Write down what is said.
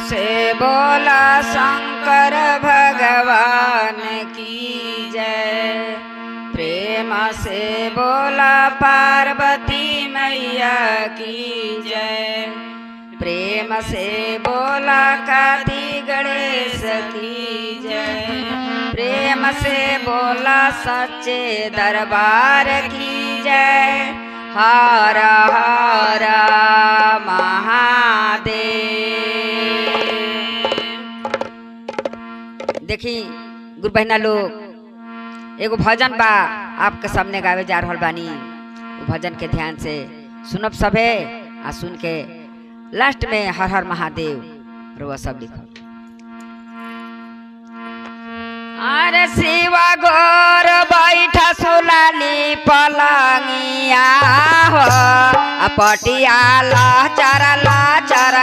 से बोला शंकर भगवान की जय। प्रेम से बोला पार्वती मैया की जय। प्रेम से बोला कार्तिक गणेश की जय। प्रेम से बोला सच्चे दरबार की जय। हर हर महादेव। देखी गुरु बहना लोग, एगो भजन बा आपके सामने गावे जा रहल बानी। वो भजन के ध्यान से सुनब सभे आ सुन के लास्ट में हर हर महादेव रुआ सब लिखो। अरे शिवा गोर बैठा सुलानी पलंगिया हो, पटियाला चरला चर